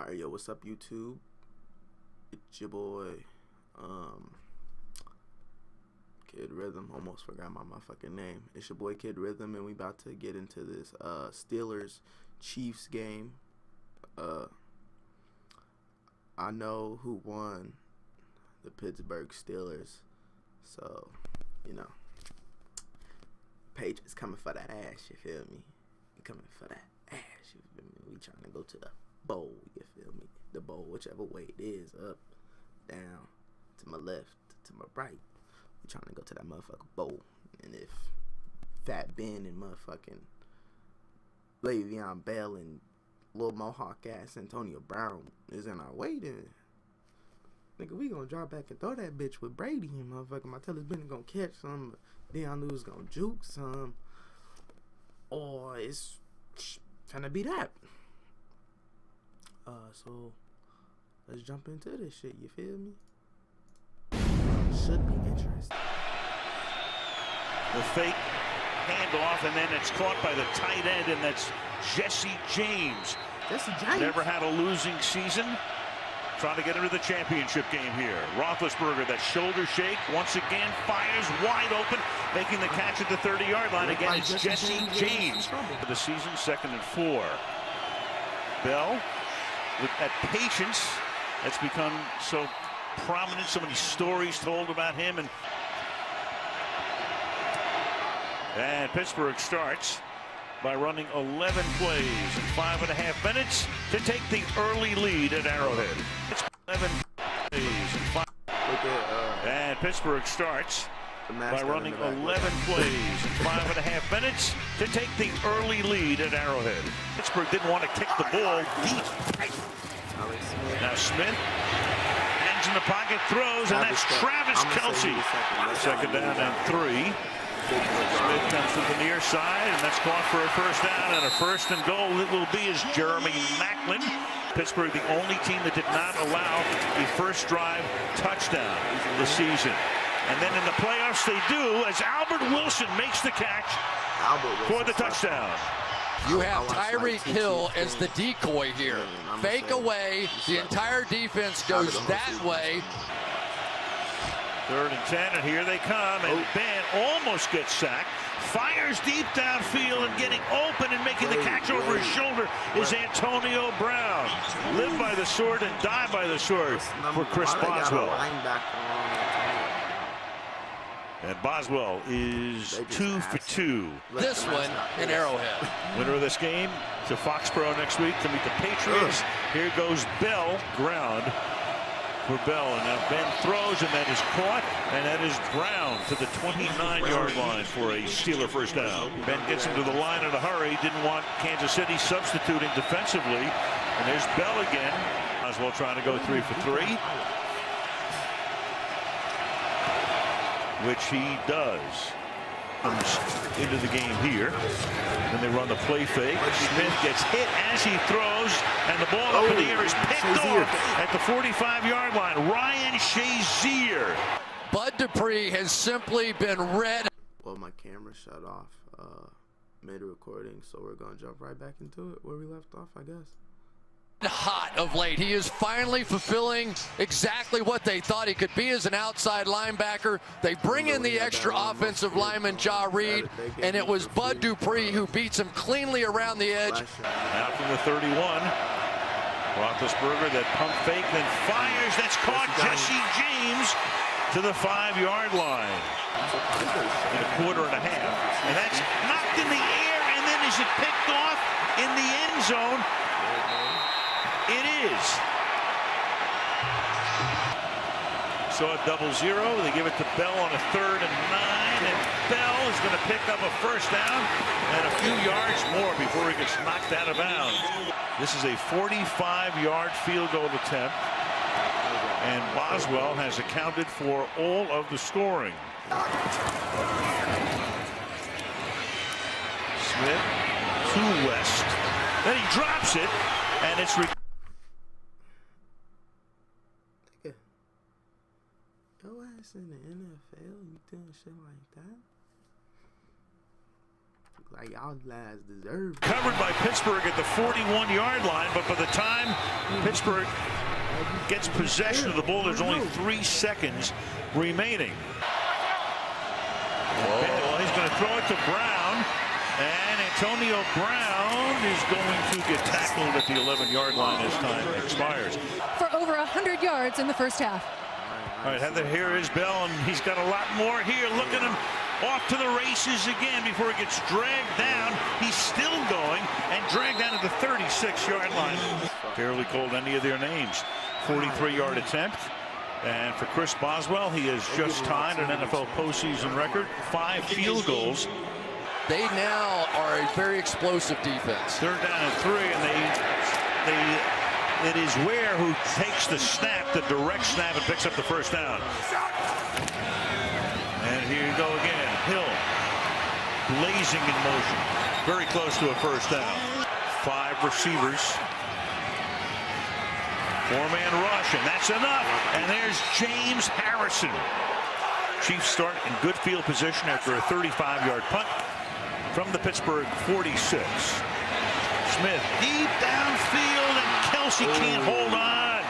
Alright, yo, what's up, YouTube? It's your boy, Kid Rhythm. Almost forgot my motherfucking name. It's your boy, Kid Rhythm, and we about to get into this Steelers-Chiefs game. I know who won, the Pittsburgh Steelers. So, you know, Patriots coming for that ass, you feel me? Coming for that ass, you feel me? We trying to go to the bowl, you feel me? The bowl, whichever way it is, up, down, to my left, to my right. We trying to go to that motherfucking bowl. And if Fat Ben and motherfucking Le'Veon Bell and little Mohawk ass Antonio Brown is in our way, then nigga, we gonna drop back and throw that bitch with Brady and motherfucking Martellus Bennett gonna catch some, Deion Lewis gonna juke some, or it's gonna be that. So let's jump into this shit, you feel me? Should be interesting. The fake handoff, and then it's caught by the tight end, and that's Jesse James. Jesse James never had a losing season. Trying to get into the championship game here. Roethlisberger, that shoulder shake, once again fires wide open, making the catch at the 30-yard line. Again, it's Jesse James. For the season, 2nd and 4. Bell, with that patience that's become so prominent, so many stories told about him. And Pittsburgh starts by running 11 plays in 5.5 minutes to take the early lead at Arrowhead. It's 11 plays in 5. And Pittsburgh starts by running 11 plays in 5.5 minutes to take the early lead at Arrowhead. Pittsburgh didn't want to kick the ball deep. Now Smith hangs in the pocket, throws, and that's Travis Kelce. 2nd down and 3. Smith comes to the near side, and that's caught for a first down, and a 1st and goal. It will be as Jeremy Maclin. Pittsburgh, the only team that did not allow a first drive touchdown this season. And then in the playoffs they do, as Albert Wilson makes the catch for the touchdown. You have Tyreek Hill as the decoy here. Fake away, the entire defense goes that way. 3rd and 10, and here they come, and Ben almost gets sacked. Fires deep downfield, and getting open and making the catch over his shoulder is Antonio Brown. Live by the sword and die by the sword for Chris Boswell. And Boswell is 2 for 2. This one in Arrowhead. Winner of this game to Foxborough next week to meet the Patriots. Here goes Bell, ground for Bell, and now Ben throws, and that is caught, and that is Brown to the 29-yard line for a Steeler first down. Ben gets him to the line in a hurry, didn't want Kansas City substituting defensively, and there's Bell again. Boswell trying to go 3 for 3. Which he does. Comes into the game here. Then they run the play fake. Smith gets hit as he throws, and the ball up in the air is picked off at the 45-yard line. Ryan Shazier. Bud Dupree has simply been read. Well, my camera shut off mid-recording, so we're going to jump right back into it where we left off, I guess. Hot of late. He is finally fulfilling exactly what they thought he could be as an outside linebacker. They bring in the extra offensive lineman, Ja Reed, and it was Bud Dupree who beats him cleanly around the edge. Now from the 31, Roethlisberger, that pump fake, then fires. That's caught. Jesse James to the 5-yard line in a 1.5 quarters. And that's knocked in the air, and then is it picked off in the end zone? It is. So a 0-0. They give it to Bell on a 3rd and 9. And Bell is going to pick up a first down and a few yards more before he gets knocked out of bounds. This is a 45-yard field goal attempt. And Boswell has accounted for all of the scoring. Smith to West. Then he drops it, and it's... Your ass in the NFL, you doing shit like that? Like y'all guys deserve it. Covered by Pittsburgh at the 41-yard line, but by the time Pittsburgh gets possession of the ball. There's only 3 seconds remaining. Well, he's going to throw it to Brown, and Antonio Brown is going to get tackled at the 11-yard line as time expires. For over 100 yards in the first half. All right, Heather, here is Bell, and he's got a lot more here. Look at him off to the races again before he gets dragged down. He's still going and dragged down at the 36-yard line. Barely called any of their names. 43-yard attempt. And for Chris Boswell, he has just tied an NFL postseason record, 5 field goals. They now are a very explosive defense. 3rd down and 3, and it is Ware who takes the snap, the direct snap, and picks up the first down. And here you go again. Hill blazing in motion. Very close to a first down. 5 receivers. 4-man rush, and that's enough. And there's James Harrison. Chiefs start in good field position after a 35-yard punt from the Pittsburgh 46. Smith deep downfield, and Kelsey can't hold on.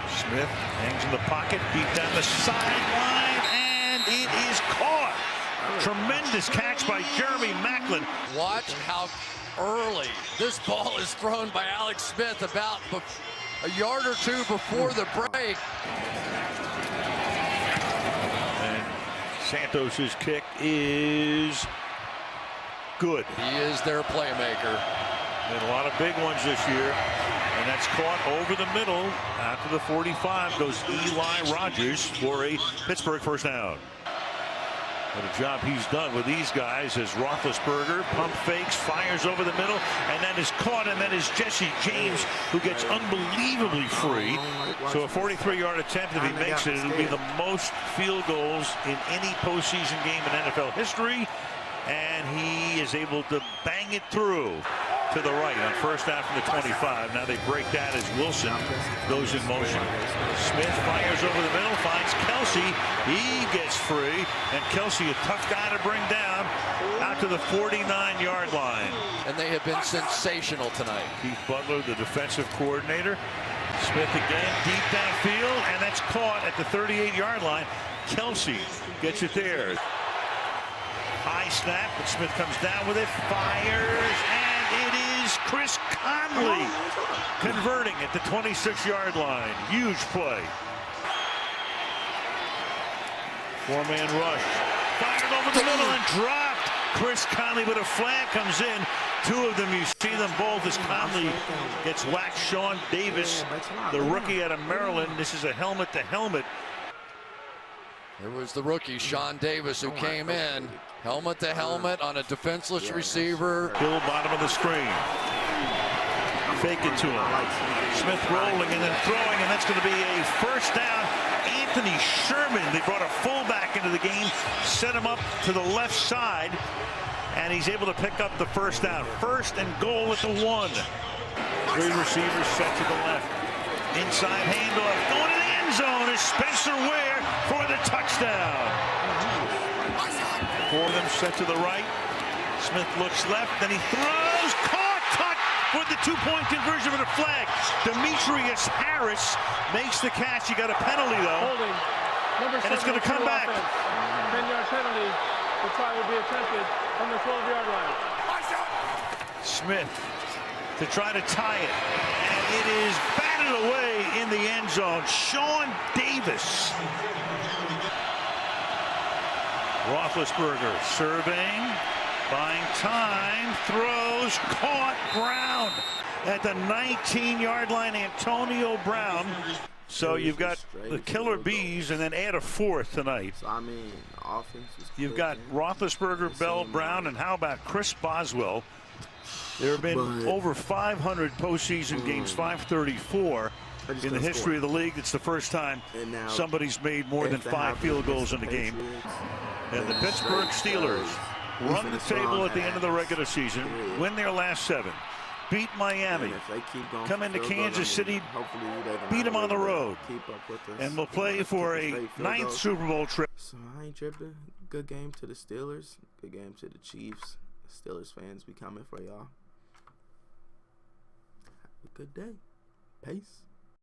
Smith hangs in the pocket, deep down the sideline, and it is caught. Tremendous catch by Jeremy Maclin. Watch how early this ball is thrown by Alex Smith, about a yard or 2 before the break. And Santos's kick is good. He is their playmaker. And a lot of big ones this year. And that's caught over the middle. After the 45 goes Eli Rogers for a Pittsburgh first down. What a job he's done with these guys as Roethlisberger pump fakes, fires over the middle, and then is caught, and then is Jesse James, who gets unbelievably free. So a 43-yard attempt, if he makes it, it'll be the most field goals in any postseason game in NFL history. And he is able to bang it through to the right on first down from the 25. Now they break that as Wilson goes in motion. Smith fires over the middle, finds Kelsey. He gets free, and Kelsey, a tough guy to bring down, out to the 49-yard line. And they have been sensational tonight. Keith Butler, the defensive coordinator. Smith again, deep downfield, and that's caught at the 38-yard line. Kelsey gets it there. High snap, but Smith comes down with it, fires, and it is Chris Conley converting at the 26-yard line. Huge play. 4-man rush. Fired over the middle and dropped. Chris Conley, but a flag comes in. 2 of them, you see them both as Conley gets whacked. Sean Davis, the rookie out of Maryland. This is a helmet-to-helmet. There was the rookie, Sean Davis, who came in, helmet to helmet on a defenseless receiver. Hill, bottom of the screen. Fake it to him. Smith rolling and then throwing, and that's going to be a first down. Anthony Sherman, they brought a fullback into the game, set him up to the left side, and he's able to pick up the first down. 1st and goal at the 1. 3 receivers set to the left. Inside handoff, going to the end zone is Spencer Ware for the touchdown. 4 of them set to the right. Smith looks left, then he throws, caught, with the 2-point conversion with a flag. Demetrius Harris makes the catch. He got a penalty though, and it's going to come back. 10-yard penalty. The try will be attempted from the 12-yard line. Smith to try to tie it, and it is batted away in the end zone. Sean Davis. Roethlisberger surveying, buying time, throws, caught, Brown at the 19-yard line. Antonio Brown. So you've got the killer bees, and then add a 4th tonight. So I mean, offense is You've got Roethlisberger, Bell, Brown, and how about Chris Boswell? There have been over 500 postseason games, 534 in the history of the league. It's the first time somebody's made more than 5 field goals in a game. And the Pittsburgh Steelers run the table at the end of the regular season, win their last 7, beat Miami, come into Kansas City, beat them on the road, and will play for a 9th Super Bowl trip. So I ain't tripping. Good game to the Steelers. Good game to the Chiefs. Steelers fans, we coming for y'all. good day. Peace.